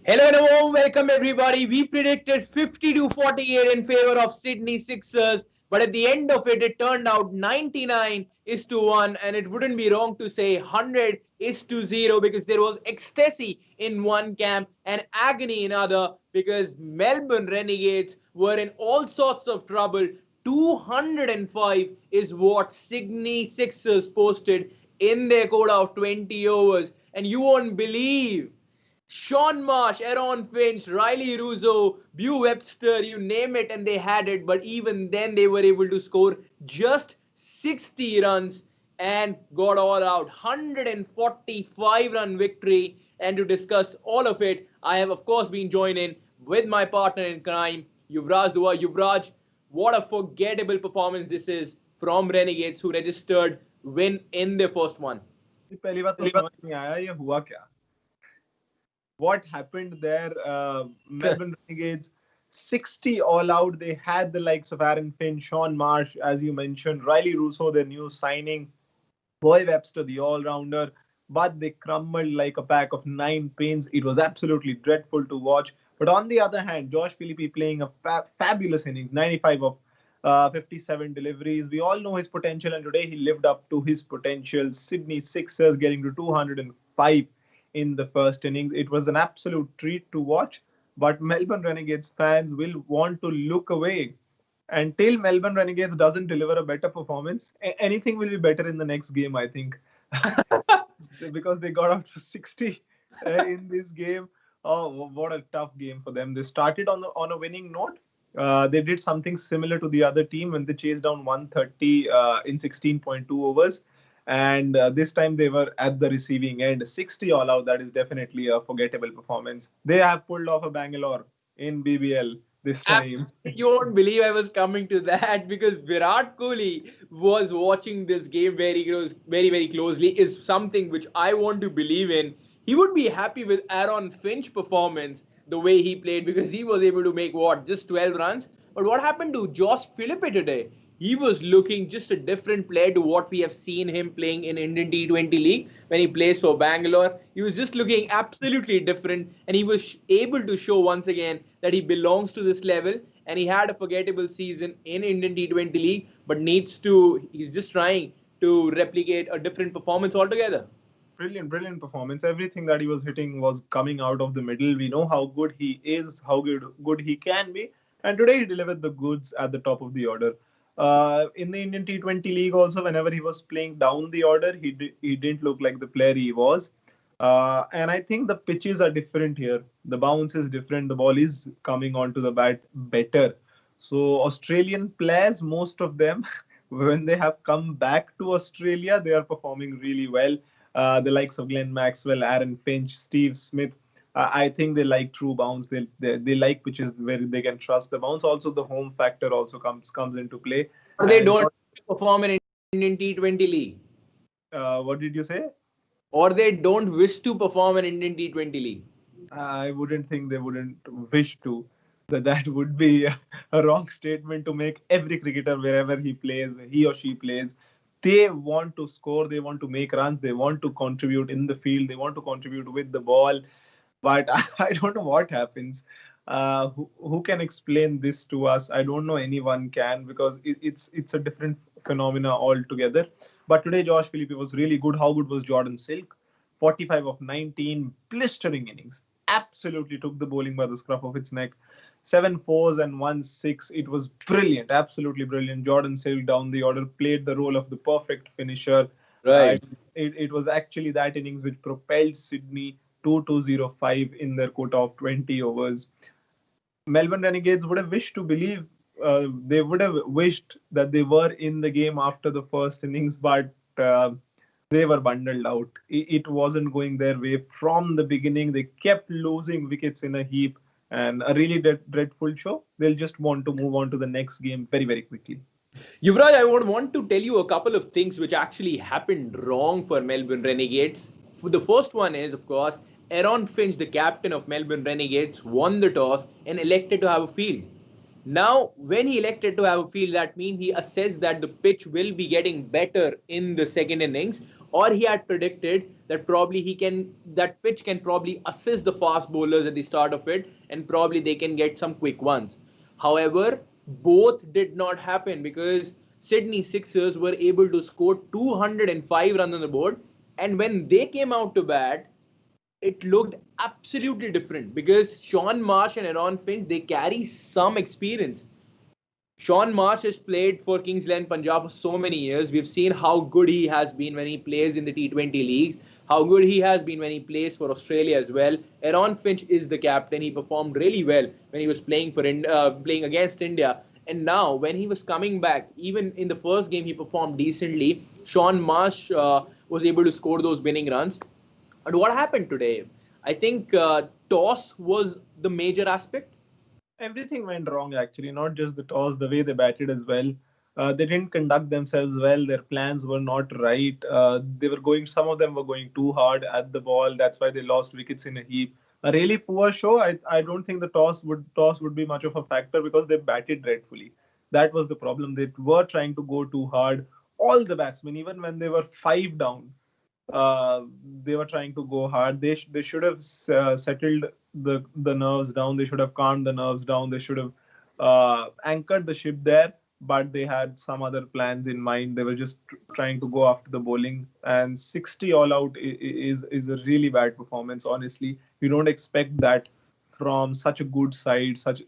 Hello and a warm welcome everybody. We predicted 50 to 48 in favor of Sydney Sixers, but at the end of it, it turned out 99 is to 1, and it wouldn't be wrong to say 100 is to 0 because there was ecstasy in one camp and agony in other because Melbourne Renegades were in all sorts of trouble. 205 is what Sydney Sixers posted in their quota of 20 overs, and you won't believe Sean Marsh, Aaron Finch, Riley Russo, Bew Webster, you name it, and they had it. But even then, they were able to score just 60 runs and got all out. 145-run victory. And to discuss all of it, I have, of course, been joining with my partner in crime, Yuvraj Dua. Yuvraj, what a forgettable performance this is from Renegades, who registered win in their first one. पहली बात तो समझ नहीं आया ये हुआ क्या what happened there. Melbourne Renegades 60 all out. They had the likes of Aaron Finch, Sean Marsh, as you mentioned, Riley Russo, their new signing, Boy Webster, the all-rounder, but they crumbled like a pack of nine pins. It was absolutely dreadful to watch. But on the other hand, Josh Philippe playing a fabulous innings, 95 of 57 deliveries. We all know his potential, and today he lived up to his potential. Sydney Sixers getting to 205 in the first innings. It was an absolute treat to watch, but Melbourne Renegades fans will want to look away until Melbourne Renegades doesn't deliver a better performance. Anything will be better in the next game, I think, because they got out to 60 in this game. Oh, what a tough game for them. They started on a winning note. They did something similar to the other team when they chased down 130 in 16.2 overs. And this time they were at the receiving end. 60 all out, that is definitely a forgettable performance. They have pulled off a Bangalore in BBL this time. You won't believe I was coming to that because Virat Kohli was watching this game very closely. Is something which I want to believe in. He would be happy with Aaron Finch performance the way he played because he was able to make what just 12 runs. But what happened to Josh Philippe today? He was looking just a different player to what we have seen him playing in Indian T20 League when he plays for Bangalore. He was just looking absolutely different, and he was able to show once again that he belongs to this level. And he had a forgettable season in Indian T20 League, but he's just trying to replicate a different performance altogether. Brilliant performance. Everything that he was hitting was coming out of the middle. We know how good he is, how good he can be, and today he delivered the goods at the top of the order. In the Indian T20 League, also, whenever he was playing down the order, he didn't look like the player he was. And I think the pitches are different here. The bounce is different. The ball is coming onto the bat better. So Australian players, most of them, when they have come back to Australia, they are performing really well. The likes of Glenn Maxwell, Aaron Finch, Steve Smith. I think they like true bounce. They like pitches where they can trust the bounce. Also, the home factor also comes into play. Or they don't perform in Indian T20 League. What did you say? Or they don't wish to perform in Indian T20 League. I wouldn't think they wouldn't wish to. That would be a wrong statement to make. Every cricketer, wherever he plays, he or she plays, they want to score, they want to make runs, they want to contribute in the field, they want to contribute with the ball. But I don't know what happens. Who can explain this to us? I don't know anyone can because it's a different phenomena altogether. But today, Josh Philippe was really good. How good was Jordan Silk? 45 of 19, blistering innings. Absolutely took the bowling by the scruff of its neck. 7 4s and 1 6. It was brilliant, absolutely brilliant. Jordan Silk down the order played the role of the perfect finisher. Right. It was actually that innings which propelled Sydney to 205 in their quota of 20 overs. Melbourne Renegades would have wished to believe, they would have wished that they were in the game after the first innings, but they were bundled out. It wasn't going their way from the beginning. They kept losing wickets in a heap, and a really dreadful show. They'll just want to move on to the next game very quickly. Yuvraj, I would want to tell you a couple of things which actually happened wrong for Melbourne Renegades. The first one is, of course, Aaron Finch, the captain of Melbourne Renegades, won the toss and elected to have a field. Now, when he elected to have a field, that means he assessed that the pitch will be getting better in the second innings, or he had predicted that probably that pitch can probably assist the fast bowlers at the start of it, and probably they can get some quick ones. However, both did not happen because Sydney Sixers were able to score 205 runs on the board, and when they came out to bat, it looked absolutely different because Sean Marsh and Aaron Finch, they carry some experience. Sean Marsh has played for Kings Lane Punjab for so many years. We've seen how good he has been when he plays in the T20 leagues, how good he has been when he plays for Australia as well. Aaron Finch is the captain. He performed really well when he was playing against India. And now, when he was coming back, even in the first game, he performed decently. Sean Marsh was able to score those winning runs. And what happened today? I think toss was the major aspect. Everything went wrong actually, not just the toss, the way they batted as well. They didn't conduct themselves well. Their plans were not right. Some of them were going too hard at the ball. That's why they lost wickets in a heap. A really poor show. I don't think the toss would be much of a factor because they batted dreadfully. That was the problem. They were trying to go too hard. All the batsmen, even when they were five down, uh, they were trying to go hard. They should have settled the nerves down. They should have calmed the nerves down. They should have anchored the ship there. But they had some other plans in mind. They were just trying to go after the bowling. And 60 all out is a really bad performance. Honestly, you don't expect that from such a good side, such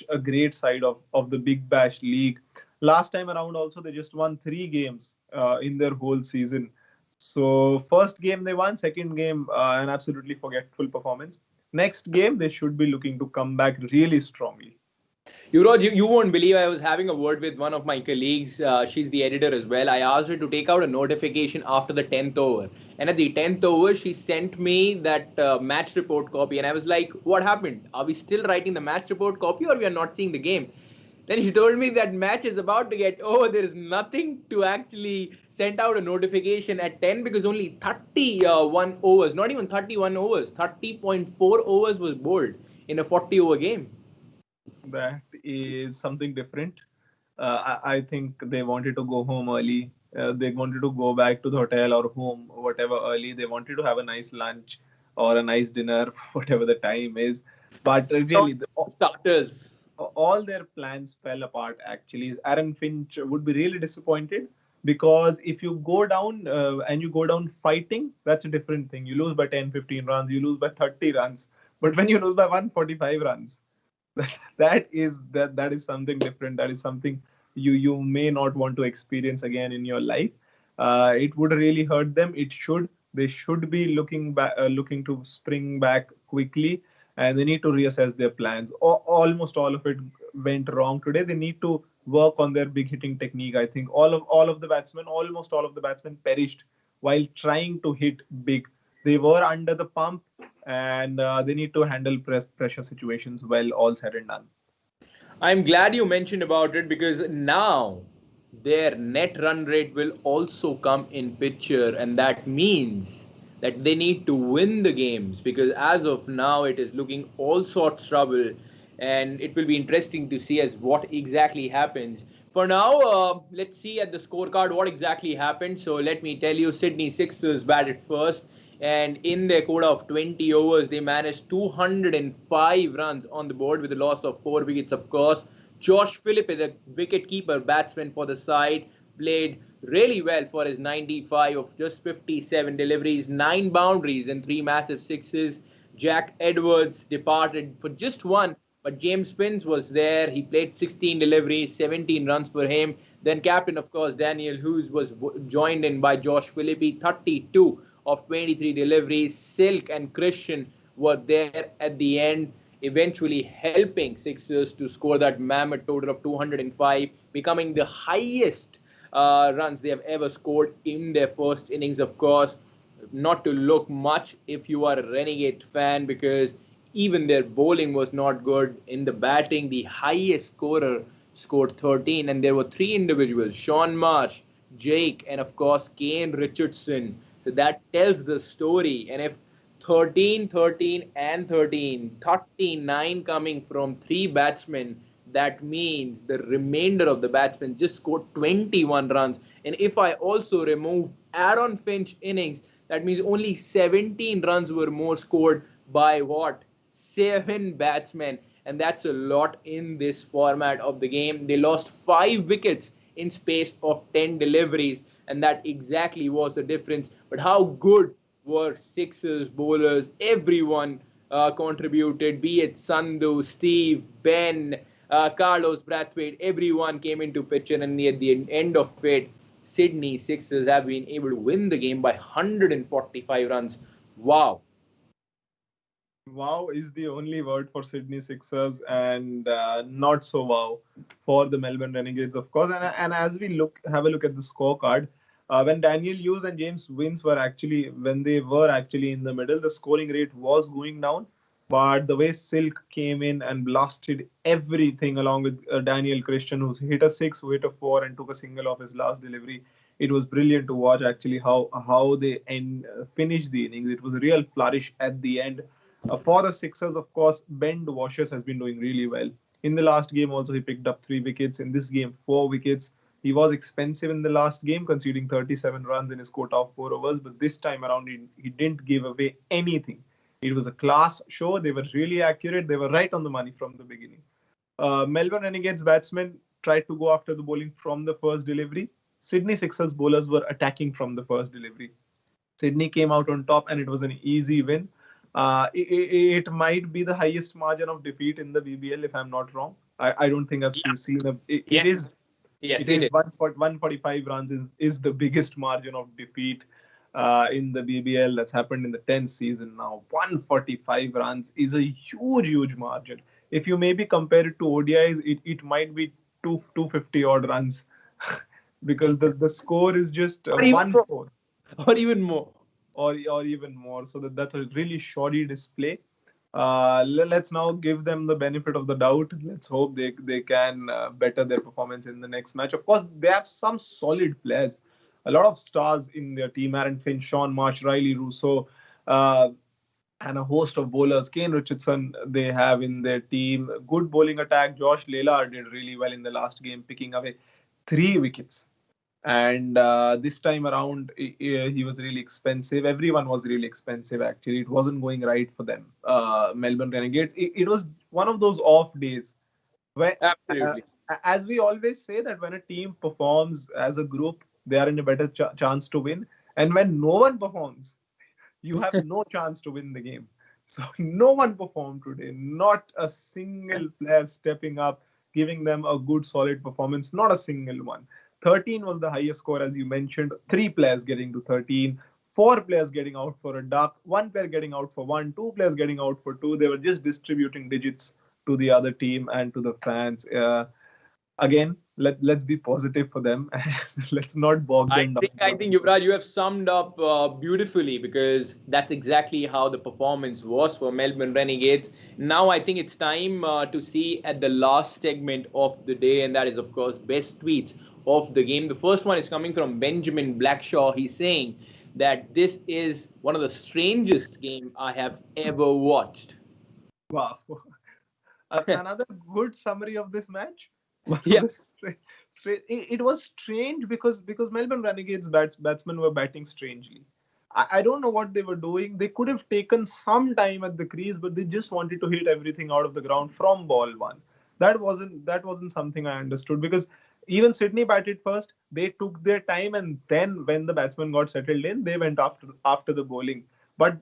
a great side of the Big Bash League. Last time around, also they just won three games in their whole season. So first game they won, second game an absolutely forgetful performance. Next game they should be looking to come back really strongly. Yuvraj, you won't believe I was having a word with one of my colleagues. She's the editor as well. I asked her to take out a notification after the 10th over. And at the 10th over, she sent me that match report copy. And I was like, what happened? Are we still writing the match report copy or we are not seeing the game? Then she told me that match is about to get over. There is nothing to actually send out a notification at 10 because only 31 overs, not even 31 overs, 30.4 overs was bowled in a 40 over game. That is something different. I think they wanted to go home early. They wanted to go back to the hotel or home, whatever, early. They wanted to have a nice lunch or a nice dinner, whatever the time is. But really, Starters. all their plans fell apart actually. Aaron Finch would be really disappointed because if you go down and you go down fighting, that's a different thing. You lose by 10, 15 runs, you lose by 30 runs. But when you lose by 145 runs, that is something different. That is something you may not want to experience again in your life. It would really hurt them. They should be looking to spring back quickly, and they need to reassess their plans. Almost all of it went wrong today. They need to work on their big hitting technique. I think almost all of the batsmen perished while trying to hit big. They were under the pump, and they need to handle pressure situations well, all said and done. I'm glad you mentioned about it because now their net run rate will also come in picture, and that means that they need to win the games because as of now it is looking all sorts trouble, and it will be interesting to see as what exactly happens. For now, let's see at the scorecard what exactly happened. So let me tell you, Sydney Sixers batted first, and in their quota of 20 overs, they managed 205 runs on the board with a loss of 4 wickets, of course. Josh Philippe, the wicket-keeper batsman for the side, played really well for his 95 of just 57 deliveries, 9 boundaries, and 3 massive sixes. Jack Edwards departed for just one, but James Spence was there. He played 16 deliveries, 17 runs for him. Then captain, of course, Daniel Hughes was joined in by Josh Philippe, 32 of 23 deliveries. Silk and Christian were there at the end, eventually helping Sixers to score that mammoth total of 205, becoming the highest runs they have ever scored in their first innings, of course. Not to look much if you are a Renegade fan because even their bowling was not good. In the batting, the highest scorer scored 13, and there were three individuals: Sean Marsh, Jake, and of course Kane Richardson. So that tells the story. And if 13, 13, and 13, 39 coming from three batsmen, That means the remainder of the batsmen just scored 21 runs. And if I also remove Aaron Finch innings, that means only 17 runs were more scored by what? 7 batsmen. And that's a lot in this format of the game. They lost 5 wickets in space of 10 deliveries, and that exactly was the difference. But how good were Sixers, bowlers, everyone contributed, be it Sandhu, Steve, Ben, Carlos Brathwaite, everyone came into picture, and at the end of it, Sydney Sixers have been able to win the game by 145 runs. Wow. Wow is the only word for Sydney Sixers, and not so wow for the Melbourne Renegades, of course. And as we have a look at the scorecard, when Daniel Hughes and James Wins when they were actually in the middle, the scoring rate was going down. But the way Silk came in and blasted everything along with Daniel Christian, who's hit a six, who hit a four, and took a single off his last delivery. It was brilliant to watch actually how they finished the innings. It was a real flourish at the end. For the Sixers, of course, Ben Washers has been doing really well. In the last game, also, he picked up 3 wickets. In this game, 4 wickets. He was expensive in the last game, conceding 37 runs in his quota of 4 overs. But this time around, he didn't give away anything. It was a class show. They were really accurate. They were right on the money from the beginning. Melbourne Renegades batsmen tried to go after the bowling from the first delivery. Sydney Sixers bowlers were attacking from the first delivery. Sydney came out on top, and it was an easy win. It might be the highest margin of defeat in the BBL, if I'm not wrong. I don't think I've seen a. It Yes. is Yes, it it is is. 145 runs is the biggest margin of defeat in the BBL that's happened in the 10th season now. 145 runs is a huge margin. If you maybe compare it to ODIs, it might be 250 odd runs because the score is just Or even 1-4 or even more. or even more. So that's a really shoddy display. Let's now give them the benefit of the doubt. Let's hope they can better their performance in the next match. Of course, they have some solid players, a lot of stars in their team: Aaron Finch, Sean Marsh, Riley Russo, uh, and a host of bowlers. Kane Richardson they have in their team. Good bowling attack. Josh Philippe did really well in the last game, picking away 3 wickets. And this time around, he was really expensive. Everyone was really expensive, actually. It wasn't going right for them. Melbourne Renegades. It was one of those off days where, uh, Absolutely. as we always say, that when a team performs as a group, they are in a better chance to win. And when no one performs, you have no chance to win the game. So no one performed today. Not a single player stepping up, giving them a good, solid performance. Not a single one. 13 was the highest score, as you mentioned. 3 players getting to 13. 4 players getting out for a duck. 1 player getting out for one. 2 players getting out for two. They were just distributing digits to the other team and to the fans. Again, let's be positive for them. Let's not bog them I down. think Yuvraj, you have summed up beautifully, because that's exactly how the performance was for Melbourne Renegades. Now I think it's time to see at the last segment of the day, and that is, of course, best tweets of the game. The first one is coming from Benjamin Blackshaw. He's saying that this is one of the strangest game I have ever watched. Wow. Another good summary of this match. One of Yeah, the it was strange because Melbourne Renegades batsmen were batting strangely. I don't know what they were doing. They could have taken some time at the crease, but they just wanted to hit everything out of the ground from ball one. That wasn't something I understood, because even Sydney batted first. They took their time, and then when the batsmen got settled in, they went after the bowling. But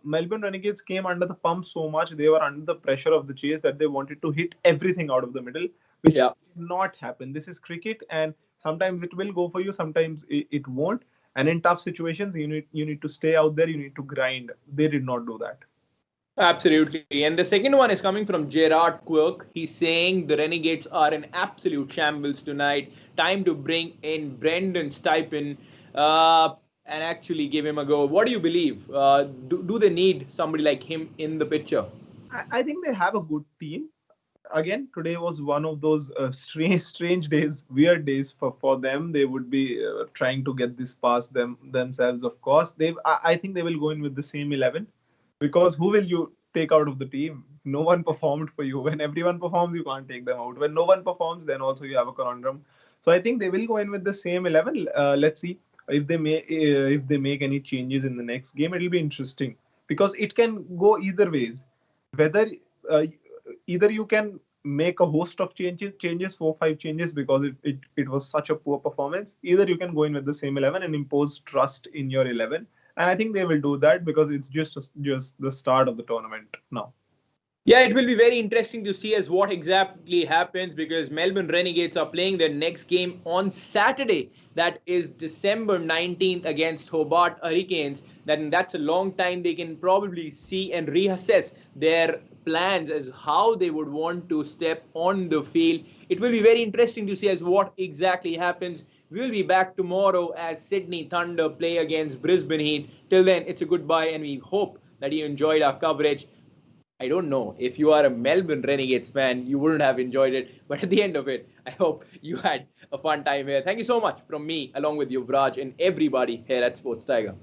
Melbourne Renegades came under the pump so much, they were under the pressure of the chase, that they wanted to hit everything out of the middle, which yeah. did not happen. This is cricket, and sometimes it will go for you, sometimes it won't. And in tough situations, you need to stay out there, you need to grind. They did not do that. Absolutely. And the second one is coming from Gerard Quirk. He's saying the Renegades are in absolute shambles tonight. Time to bring in Brendan Steipen and actually give him a go. What do you believe? Do they need somebody like him in the picture? I think they have a good team. Again, today was one of those strange days, weird days for them. They would be trying to get this past themselves. Of course, I think they will go in with the same 11, because who will you take out of the team? no one performed for you. When everyone performs, you can't take them out. When no one performs, then also you have a conundrum. So I think they will go in with the same 11. Let's see if they make any changes in the next game. It'll be interesting because it can go either ways. Whether uh, either you can make a host of changes, 4 5 changes, because it was such a poor performance. Either you can go in with the same 11 and impose trust in your 11, and I think they will do that because it's just the start of the tournament now. Yeah, it will be very interesting to see as what exactly happens because Melbourne Renegades are playing their next game on Saturday. That is December 19th against Hobart Hurricanes. That's a long time. They can probably see and reassess their plans as how they would want to step on the field. It will be very interesting to see as what exactly happens. We'll be back tomorrow as Sydney Thunder play against Brisbane Heat. Till then, it's a goodbye and we hope that you enjoyed our coverage. I don't know. If you are a Melbourne Renegades fan, you wouldn't have enjoyed it. But at the end of it, I hope you had a fun time here. Thank you so much from me, along with Yuvraj and everybody here at Sports Tiger.